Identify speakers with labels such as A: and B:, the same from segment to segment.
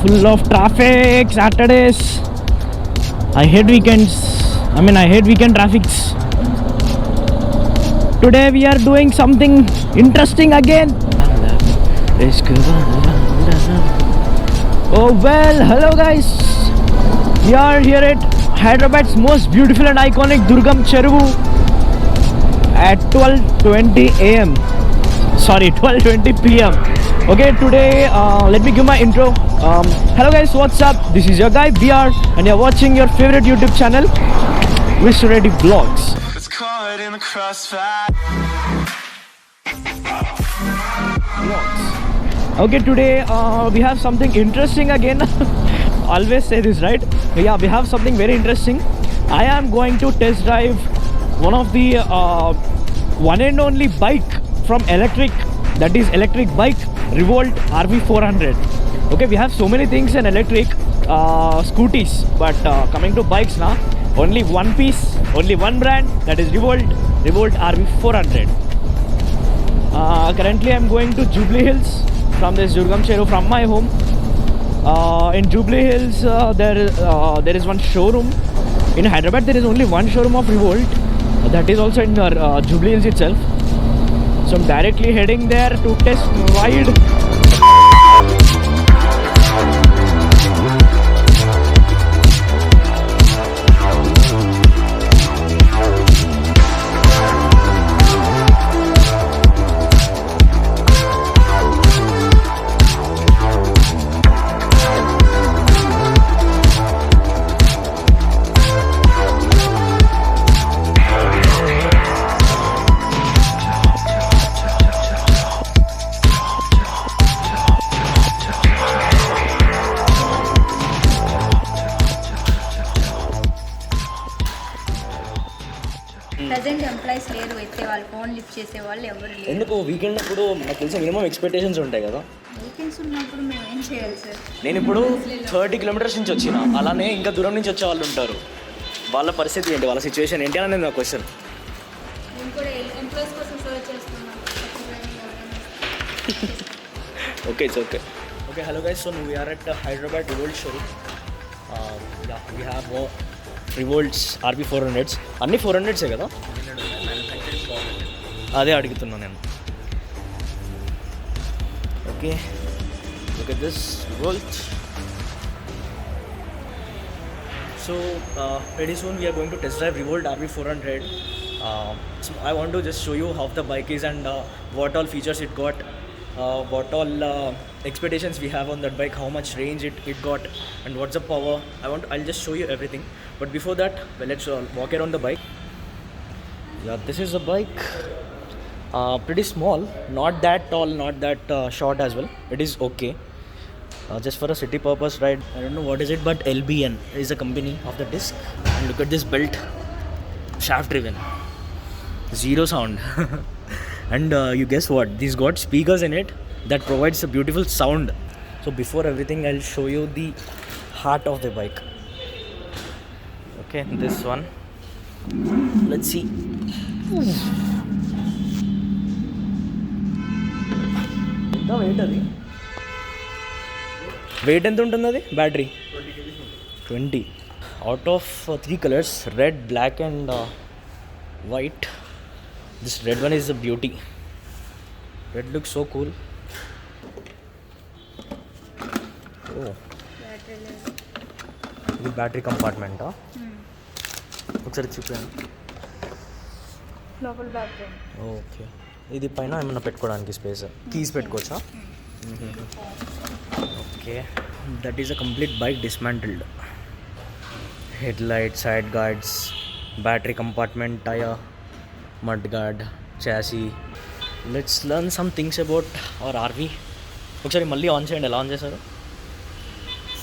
A: full of traffic. Saturdays. I hate weekends. I hate weekend traffics. Today we are doing something interesting again. Oh well, hello guys. We are here at Hyderabad's most beautiful and iconic Durgam Cheruvu at 12:20 AM. Sorry, 12:20 PM. Okay, today let me give my intro. Hello guys, what's up? This is your guy BR and you're watching your favorite YouTube channel, Ready Vlogs.
B: It's caught in the crossfire.
A: Okay, today we have something interesting again. Always say this, right? Yeah, we have something very interesting. I am going to test drive one of the one and only bike from electric, that is electric bike, REVOLT RV400. Okay, we have so many things in electric scooties, but coming to bikes now, only one piece, only one brand, that is REVOLT RV400. Currently I'm going to Jubilee Hills from this Durgam Cheru from my home. In Jubilee Hills there is one showroom. In Hyderabad there is only one showroom of REVOLT, that is also in Jubilee Hills itself. So I'm directly heading there to test ride.
C: Present employees లేరు, అయితే వాళ్ళు phone lift చేసే వాళ్ళు ఎవరు లేరు.
A: ఎందుకు weekend అప్పుడు నాకు తెలిసి మినిమం ఎక్స్పెక్టేషన్స్ ఉంటాయి కదా.
C: వీకెండ్స్ ఉన్నప్పుడు మేము ఏం చేయాలి సార్?
A: నేను ఇప్పుడు 30 కిలోమీటర్స్ నుంచి వచ్చిన, అలానే ఇంకా దూరం నుంచి వచ్చే వాళ్ళు ఉంటారు. వాళ్ళ పరిస్థితి ఏంటి, వాళ్ళ సిచ్యువేషన్ ఏంటి అనేది నా క్వశ్చన్.
C: మేము కూడా ఎంప్లాయీస్ కోసం సర్చ్ చేస్తున్నాం.
A: Okay, it's okay. Okay, hello guys. So we are at Hyderabad REVOLT showroom. We have REVOLT's RV400s. అన్ని 400సే కదా? అదే అడుగుతున్నాను నేను. Okay, look at this REVOLT. So pretty soon we are going to test drive REVOLT RV400. So I want to just show you how the bike is and what all features it got, what all expectations we have on that bike, how much range it got, and what's the power. I'll just show you everything. But before that, well, let's walk around the bike. Yeah, this is a bike. Pretty small, not that tall, not that short as well. It is okay. Just for a city purpose ride. I don't know what is it, but LBN is the company of the disc. And look at this belt, shaft driven, zero sound. And you guess what? This got speakers in it that provides a beautiful sound. So before everything, I'll show you the heart of the bike. Okay, this one. Let's see. ఎంత weight అది? Weight ఎంత ఉంటుంది అది? Battery 20. Out of 3 colours, red, black and white. This red one is a beauty. Red looks so cool. Oh, ఇది battery కంపార్ట్మెంటా? ఒకసారి చూపించండి.
C: లోపల బ్యాటరీ.
A: ఓకే, ఇది పైన ఏమైనా పెట్టుకోవడానికి స్పేస్, కీస్ పెట్టుకోవచ్చా? Okay, that is a complete bike dismantled. Head light, side guards, battery compartment, tyre, mud guard, chassis. Let's learn some things about our RV. ఒకసారి మళ్ళీ ఆన్ చేయండి. ఎలా ఆన్ చేశారు?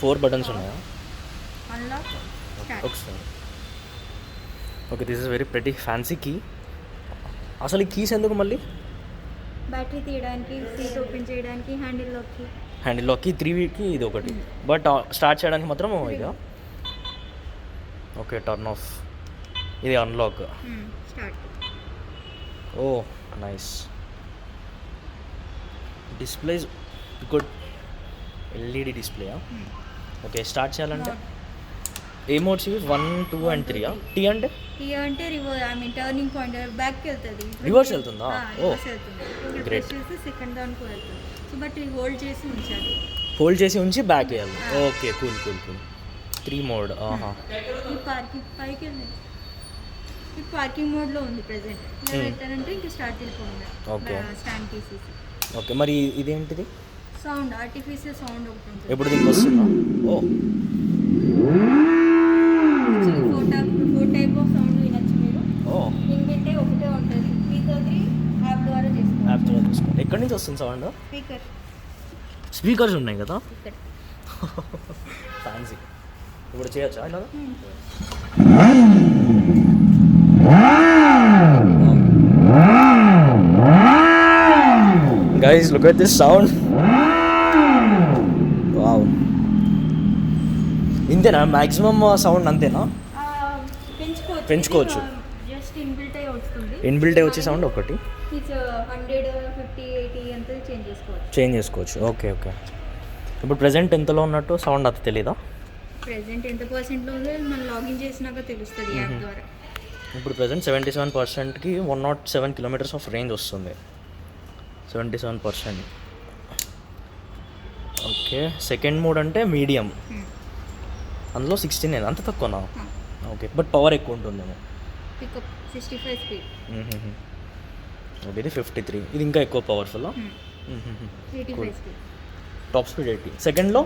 A: 4 బటన్స్ ఉన్నాయా? ఒకసారి. Okay, this is very pretty fancy key. అసలు ఈ keys ఎందుకు మళ్ళీ?
C: బ్యాటరీ తీయడానికి, సీట్ ఓపెన్ చేయడానికి,
A: హ్యాండిల్ లాక్కి 3కి ఇది ఒకటి, బట్ స్టార్ట్ చేయడానికి మాత్రం ఇదా? ఓకే, టర్న్ ఆఫ్, ఇది unlock. Oh, nice. Displays good. LED display. Okay, start చేయాలంటే ఏ మోడ్స్ ఇవి? 1, 2 and 3. టీ అంటే
C: టర్నింగ్ పాయింట్ బ్యాక్కి వెళ్తుంది.
A: రివర్స్ వెళ్తుందా?
C: రివర్స్ వెళ్తుంది. ప్రెస్ చేస్తే సెకండ్ దానికి వెళ్తుంది. సో బట్ ఇది హోల్డ్ చేసి ఉంచాలి.
A: హోల్డ్ చేసి ఉంచి బ్యాక్ వేయాలి. Okay, cool cool cool. 3 mode.
C: ఈ పార్కింగ్ పైకి వెళ్ళింది. ఈ పార్కింగ్ మోడ్లో ఉంది ప్రెసెంట్. ఇలా పెట్టారంటే ఇంకా స్టార్ట్ వెళ్ళిపోయింది.
A: ఓకే,
C: స్టాండ్ తీసేసి.
A: ఓకే, మరి ఇదేంటిది?
C: సౌండ్ ఆర్టిఫిషియల్ సౌండ్ ఒకటి ఉంటుంది.
A: ఎప్పుడు దీనికి వస్తుందా? ఓ,
C: 4 టైప్ ఆఫ్ సౌండ్ వినొచ్చు మీరు.
A: ఓ,
C: ఇంకంటే ఒకటే ఉంటుంది. మీతోది యాప్ ద్వారా చేసుకోవచ్చు.
A: యాప్ ద్వారా చూసుకోండి. ఎక్కడి నుంచి వస్తుంది సౌండ్? స్పీకర్స్ ఉన్నాయి కదా, ఫ్యాన్సీ. ఇప్పుడు చేయొచ్చా ఇలా? Guys, look at this sound. Wow, ఇంతేనా మ్యాక్సిమం సౌండ్? అంతేనా? పెంచుకోవచ్చు.
C: జస్ట్ ఇన్బిల్ట్ అయ్యి వస్తుంది.
A: ఇన్బిల్ట్ అయ్యి వచ్చే సౌండ్ ఒకటి.
C: 100, 50, 80 అంతా
A: చేంజ్ చేసుకోవచ్చు. Okay, okay. ఇప్పుడు ప్రెజెంట్ ఎంతలో ఉన్నట్టు సౌండ్ అంత తెలీదా?
C: ప్రెజెంట్ ఎంత పర్సెంట్లో ఉందో మనం లాగిన్ చేసినాక తెలుస్తుంది యాప్ ద్వారా.
A: ఇప్పుడు ప్రెజెంట్ 77%కి 107 కిలోమీటర్స్ ఆఫ్ రేంజ్ వస్తుంది. 77%. ఓకే, సెకండ్ మోడ్ అంటే మీడియం. అందులో 16 అంత తక్కువనా? ఓకే, బట్ పవర్ ఎక్కువ ఉంటుందేమో.
C: Pickup 65 speed.
A: ఓకే, ఇది 53. ఇది ఇంకా ఎక్కువ పవర్ఫుల్.
C: 85 స్పీడ్.
A: Top speed 80. సెకండ్లో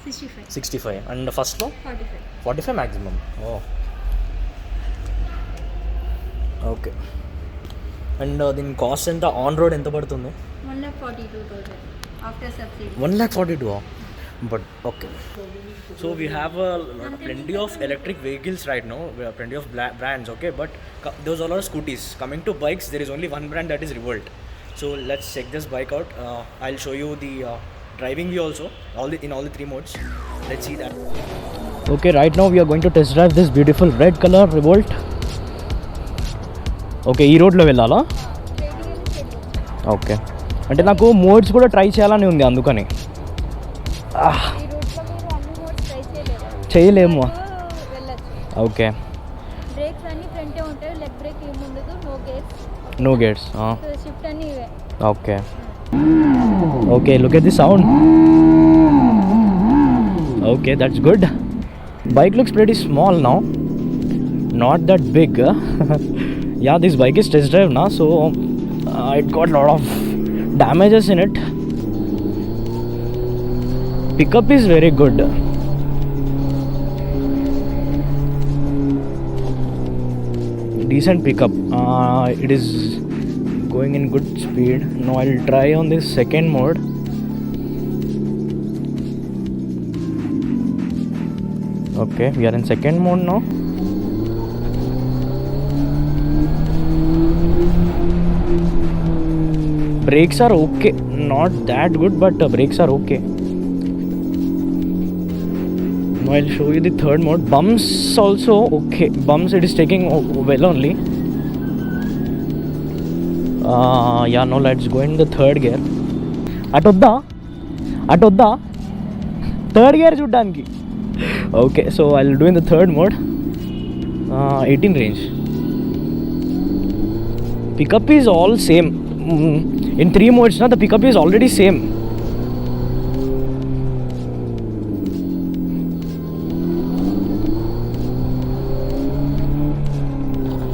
C: 65.
A: 65 అండ్ ఫస్ట్లో 45 మ్యాక్సిమం. ఓకే, అండ్ దీని కాస్ట్ ఎంత? ఆన్ రోడ్ ఎంత పడుతుంది?
C: 1,42,000 after subsidy.
A: 1,42,000. But okay, so we have plenty of electric vehicles right now. We have plenty of brands, okay, but those all are scooties. Coming to bikes, there is only one brand, that is Revolt. So let's check this bike out. I'll show you the driving view also, in all the 3 modes. Let's see that. Okay, right now we are going to test drive this beautiful red color Revolt. Okay, ee road lo vellala? Okay, అంటే నాకు modes కూడా try చేయాలని ఉంది, అందుకని. చేయలేము. Okay,
C: breaks అన్ని ఫ్రంటే ఉంటాయి. Leg break ఏమి ఉండదు.
A: No gates.
C: షిఫ్ట్ అన్ని ఇవే.
A: Okay, okay, look at the sound. Okay, that's good. Bike looks pretty small now, not that big. Yeah, this bike is test drive now, so it got a lot of damages in it. Pickup is very good. Decent pickup. It is going in good speed. Now I'll try on this second mode. Okay, we are in second mode now. Brakes are okay, not that good, but brakes are okay. Now I'll show you the third mode. Bumps also okay. Bumps it is taking well only. Yeah, now let's go in the third gear. Atodda third gear చూడడానికి. Okay, so I'll do in the third mode. 18 range. Pickup is all same. In 3 modes now the pickup is already same.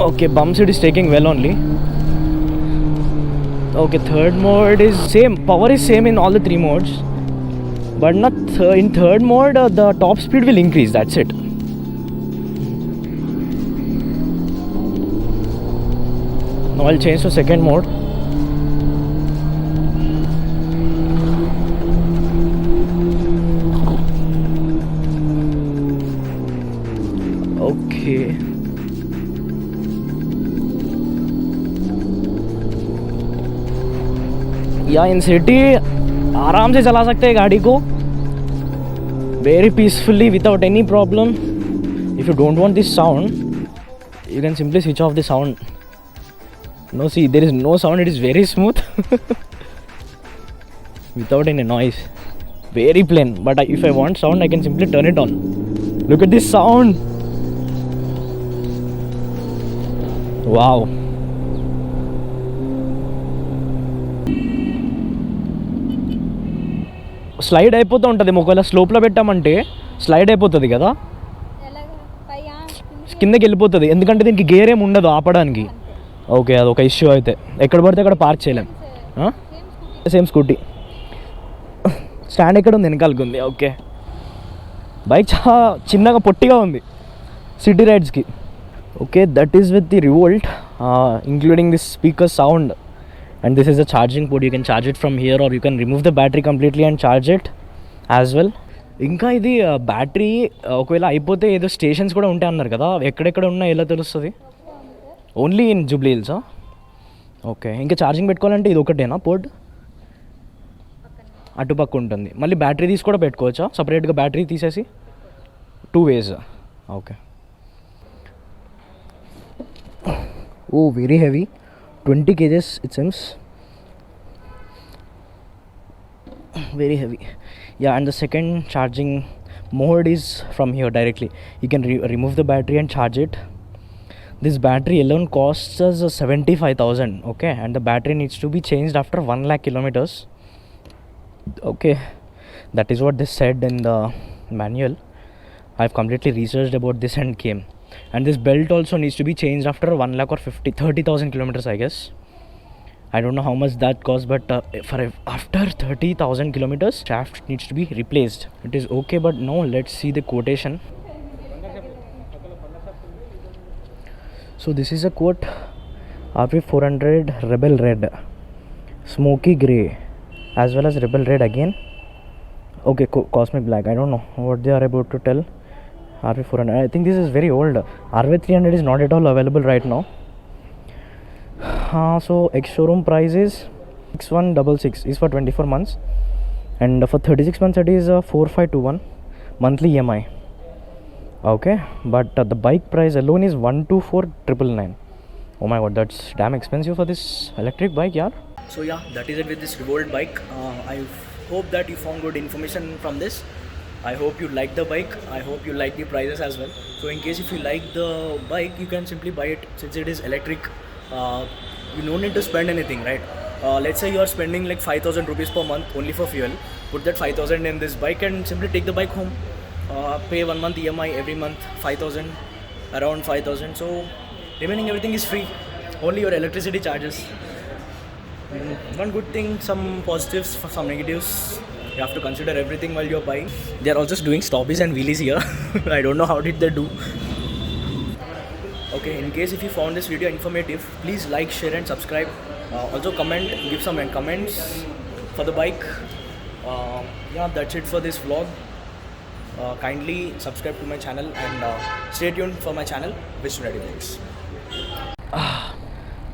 A: Okay, bumps it is taking well only. Okay, third mode is same. Power is same in all the 3 modes, but not in third mode the top speed will increase, that's it. Now I'll change to second mode. Okay, या इन city आराम से चला सकते हैं गाड़ी को very peacefully without any problem. If you don't want this sound, you can simply switch off the sound. No, see, there is no sound. It is very smooth without any noise. very plain, but if I want sound I can simply turn it on. Look at this sound. Wow. Slide అయిపోతూ ఉంటుంది, ఒకవేళ స్లోప్లో పెట్టామంటే slide అయిపోతుంది కదా, కిందకి వెళ్ళిపోతుంది. ఎందుకంటే దీనికి గేర్ ఏమి ఉండదు ఆపడానికి. ఓకే, అదొక ఇష్యూ. అయితే ఎక్కడ పడితే అక్కడ పార్క్ చేయలేం. Same scooty. స్టాండ్ ఎక్కడ ఉంది? వెనకాలకి ఉంది. ఓకే, బైక్ చాలా చిన్నగా పొట్టిగా ఉంది సిటీ రైడ్స్కి. Okay, that is with the Revolt, including this speaker sound. And this is a charging port. You can charge it from here, or you can remove the battery completely and charge it as well. ఇంకా ఇది battery ఒకవేళ అయిపోతే ఏదో stations కూడా ఉంటాయి అన్నారు కదా, ఎక్కడెక్కడ ఉన్నా ఎలా తెలుస్తుంది? Only in Jubilee hilsa? Okay, ఇంకా ఛార్జింగ్ పెట్టుకోవాలంటే ఇది ఒకటేనా పోర్ట్? అటుపక్క ఉంటుంది. మళ్ళీ బ్యాటరీ తీసి కూడా పెట్టుకోవచ్చా సపరేట్గా? బ్యాటరీ తీసేసి 2 ways. Okay. Oh, very heavy, 20 kgs it seems. Very heavy. Yeah, and the second charging mode is from here directly. You can remove the battery and charge it. This battery alone costs us 75,000. Okay, and the battery needs to be changed after 1 lakh kilometers. Okay, that is what they said in the manual. I've completely researched about this and came. And this belt also needs to be changed after 1 lakh or 30,000 kilometers, I guess. I don't know how much that costs, but after 30,000 kilometers, shaft needs to be replaced. It is okay, but no, let's see the quotation. So this is a quote: RP400 Rebel Red, Smoky Grey, as well as Rebel Red again. Okay, Cosmic Black. I don't know what they are about to tell. RV400, I think this is very old. RV300 is not at all available right now. So ex-showroom price is 6166 is for 24 months, and for 36 months it is 4521 monthly EMI. Okay, but the bike price alone is 124,999. Oh my god, that's damn expensive for this electric bike, yeah. So yeah, that is it with this Revolt bike. I hope that you found good information from this. I hope you like the bike. I hope you like the prices as well. So in case if you like the bike, you can simply buy it since it is electric. You don't need to spend anything, right? Let's say you are spending like 5,000 rupees per month only for fuel. Put that 5,000 in this bike and simply take the bike home. Pay 1 month EMI every month, 5,000, around 5,000. So remaining everything is free. Only your electricity charges. One good thing, some positives, some negatives. You have to consider everything while you're buying. They are also doing stoppies and wheelies here. I don't know how did they do. Okay, in case if you found this video informative, please like, share and subscribe. Also comment, give some comments for the bike. Yeah, that's it for this vlog. Kindly subscribe to my channel and stay tuned for my channel, Visionary Vlogs.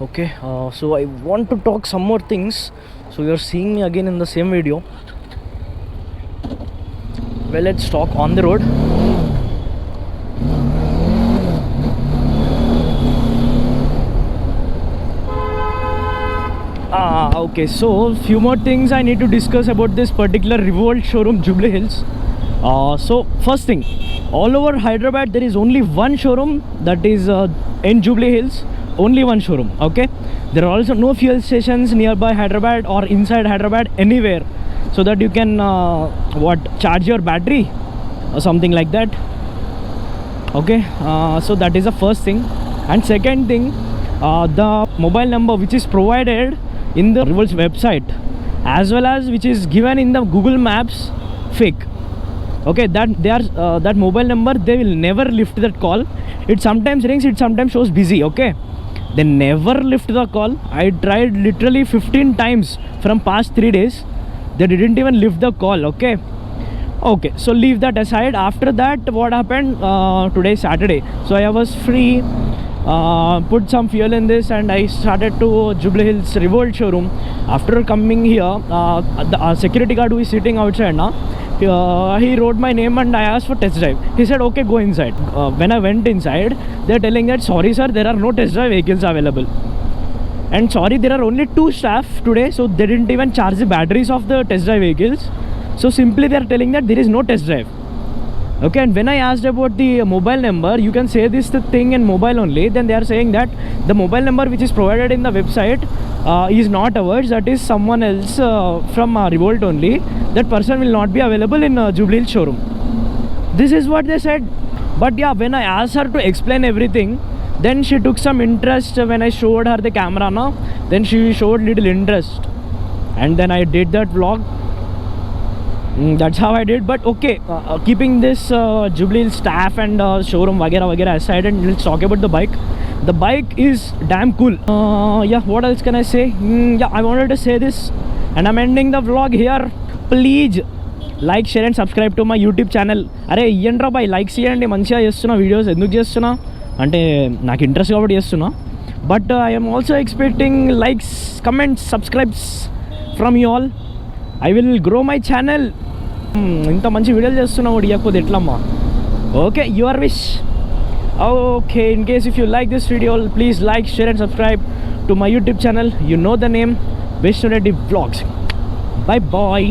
A: Okay, so I want to talk some more things. So you're seeing me again in the same video. Well, let's talk on the road. Okay, so few more things I need to discuss about this particular Revolt showroom, Jubilee Hills. So first thing, all over Hyderabad there is only one showroom, that is in Jubilee Hills. Only one showroom. Okay, there are also no fuel stations nearby Hyderabad or inside Hyderabad anywhere, so that you can charge your battery or something like that. Okay, so that is the first thing. And second thing, the mobile number which is provided in the Revolt's website as well as which is given in the Google Maps, fake. Okay, that mobile number, they will never lift that call. It sometimes rings, it sometimes shows busy. Okay, they never lift the call. I tried literally 15 times from past 3 days. They didn't even lift the call. Okay, so leave that aside. After that, what happened, today is Saturday, so I was free, put some fuel in this and I started to Jubilee Hills Revolt showroom. After coming here, the security guard who is sitting outside now, he wrote my name and I asked for test drive. He said okay, go inside. When I went inside, they're telling that sorry sir, there are no test drive vehicles available, and sorry, there are only 2 staff today, so they didn't even charge the batteries of the test drive vehicles. So simply they are telling that there is no test drive. Okay, and when I asked about the mobile number, you can say this the thing in mobile only, then they are saying that the mobile number which is provided in the website is not ours, that is someone else from Revolt only. That person will not be available in Jubilee Hills showroom. This is what they said. But yeah, when I asked her to explain everything, then she took some interest when I showed her the camera now. Then she showed little interest, and then I did that vlog. That's how I did. But okay, keeping this Jubilee Hills staff and showroom वगैरह aside, and let's talk about the bike. The bike is damn cool. Yeah, what else can I say? Yeah, I wanted to say this, and I'm ending the vlog here. Please like, share and subscribe to my YouTube channel. అరే ఇయ్యండ్రా bye, likes ఇవ్వండి. మంచిగా చేస్తున్నా videos. ఎందుకు చేస్తున్నా అంటే నాకు interest కాబట్టి చేస్తున్నా. But I'm also expecting likes, comments, subscribes from you all. I will grow my channel. ఇంత మంచి వీడియోలు చేస్తున్నావు ఇవ్వకపోతే ఎట్లమ్మా? Okay, your wish. Okay, in case if you like this video, please like, share and subscribe to my YouTube channel. You know the name, Vishnu Reddy Vlogs. Bye bye.